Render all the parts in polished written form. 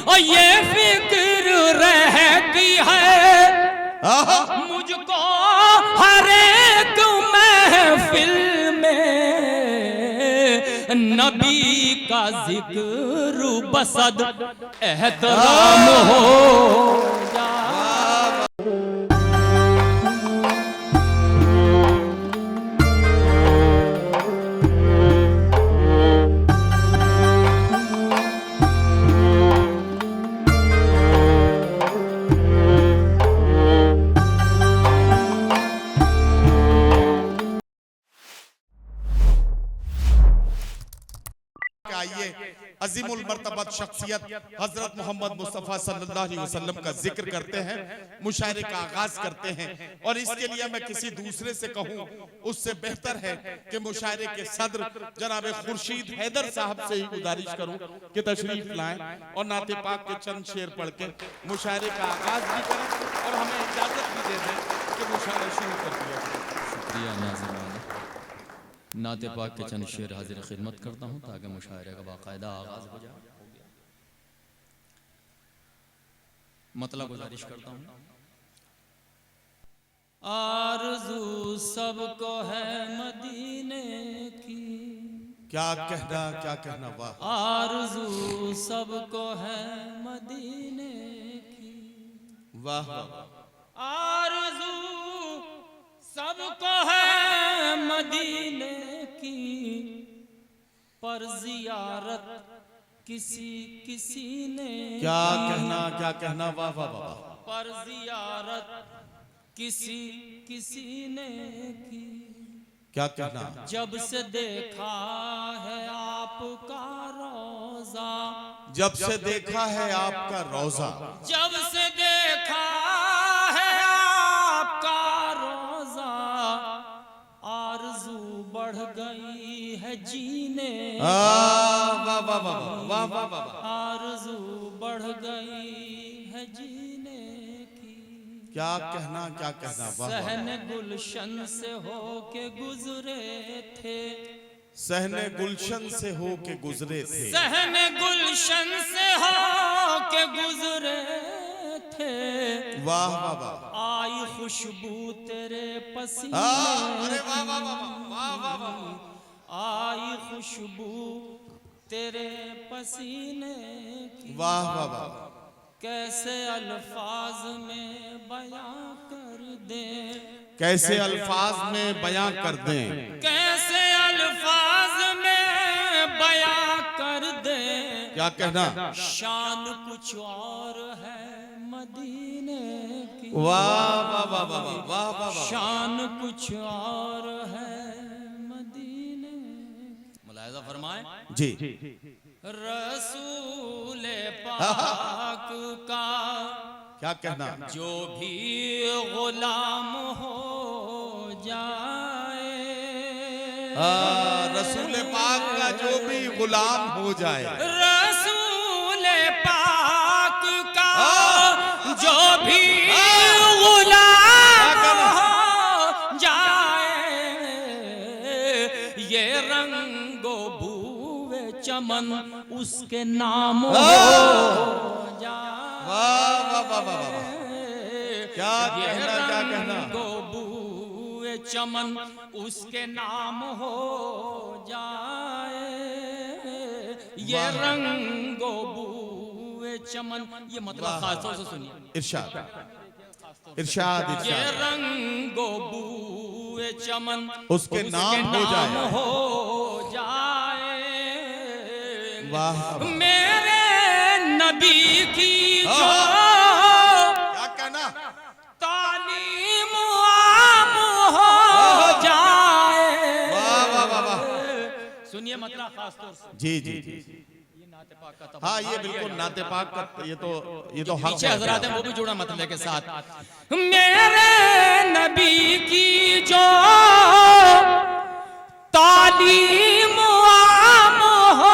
और ये फिक्र रहती है मुझको हर एक महफिल में, नबी का जिक्र बसद एहतराम हो जा। आइए अजीमुल मर्तबत शख्सियत हजरत मोहम्मद मुस्तफ़ा सल्लल्लाहु अलैहि वसल्लम का जिक्र करते हैं, मुशायरे का आगाज करते हैं। और इसके लिए मैं किसी दूसरे से कहूं उससे बेहतर है कि मुशायरे के सदर जनाब खुर्शीद हैदर साहब से ही गुजारिश करूं कि तशरीफ लाएं और नाते पाक के चंद शेर पढ़ के मुशायरे का आगाज भी करें और हमें इजाजत भी दे दें कि मुशायरा शुरू कर दिया जाए। शुक्रिया नाज़िम, नाते पाक के चंद शेर हाजिर खिदमत करता हूँ ताकि मुशायरे का बाकायदा आगाज हो जाए। मतलब गुजारिश करता हूँ। आरज़ू सबको है मदीने की, क्या कहना वाह। आरज़ू सबको है मदीने की, वाह। आरज़ू सबको है मदीने की, पर जियारत किसी ने क्या कहना वाह वाह वाह। पर जियारत किसी ने की, क्या कहना। जब से देखा है आपका रोजा, जब से देखा है आपका रोजा, जब से देखा है आपका रोजा, आरज़ू बढ़ गई है जीने, आरज़ू बढ़ गई है जीने की। क्या कहना वाह। सहन गुलशन से हो के गुजरे थे, सहने गुलशन से हो के गुजरे थे, सहन गुलशन से हो के गुजरे थे। वाह वाह वाह। आई खुशबू तेरे पसीने, अरे वाह वाह वाह वाह वाह। आई खुशबू तेरे पसीने की, वाह वाह वाह। कैसे अल्फाज में बयां कर दे, कैसे अल्फाज में बयां कर दें, कैसे अल्फाज में बयां कर दे। क्या कहना। शान कुछ और है मदीने की, वाह वाह वाह वाह वाह वाह। शान कुछ और है मदीने। मुलाहिज़ा फरमाएं जी। रसूल पाक का क्या कहना। जो भी गुलाम हो जाए, रसूल पाक का जो भी गुलाम हो जाए, रसूल पाक का जो भी गुलाम हो जाए, ये रंगो बूवे चमन उसके नाम हो जाए। वाह वाह वाह वाह। क्या कहना। बूए चमन उसके नाम हो जाए, ये रंगो बूए चमन। ये मतलब खास तौर से सुनिए, इरशाद इरशाद। ये रंगो बूए चमन उसके नाम हो जाए। वाह। मेरे नबी की जो क्या कहना। तालीम आम हो जाए। वाह वाह वाह वाह। सुनिए मतलब खास तौर से। जी जी जी। ये नाते पाक का, हाँ ये बिल्कुल नाते पाक का, ये तो हक पीछे है। हजरात हैं वो भी जुड़ा मतलब के साथ। मेरे नबी की जो तालीम आम हो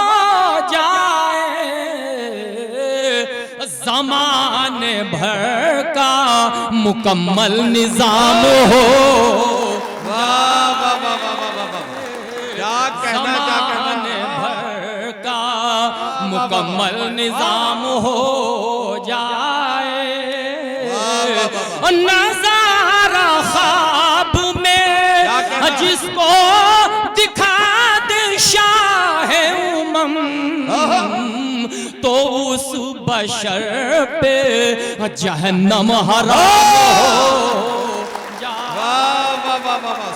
जाए, ज़माने भर का मुकम्मल निजाम हो। वाह वाह वाह वाह वाह वाह। क्या कहना। ज़माने भर का मुकम्मल निजाम हो नजारा ख्वाब में जिसको दिखा दे शाह उमम तो उस बशर पे जहन्नम हराम हो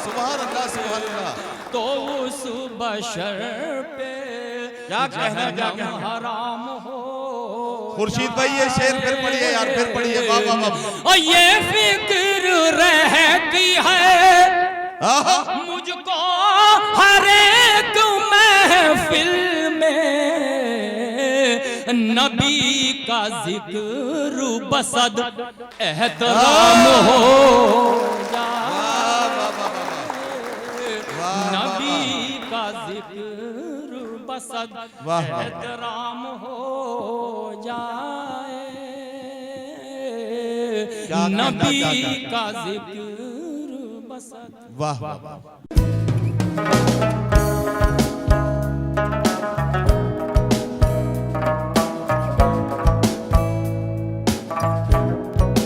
सुभान तो उस बशर पे जहन्नम हराम हो। खुर्शीद भाई ये शेर फिर पढ़िए यार, फिर पढ़िए। वाह वाह वाह। और ये फिक्र रहती है मुझको हर एक महफिल में नबी का जिक्र बसद एहतराम हो नबी का जिक्र बसद एहतराम हो जाए नबी का जिक्र बसद। वाह वाह।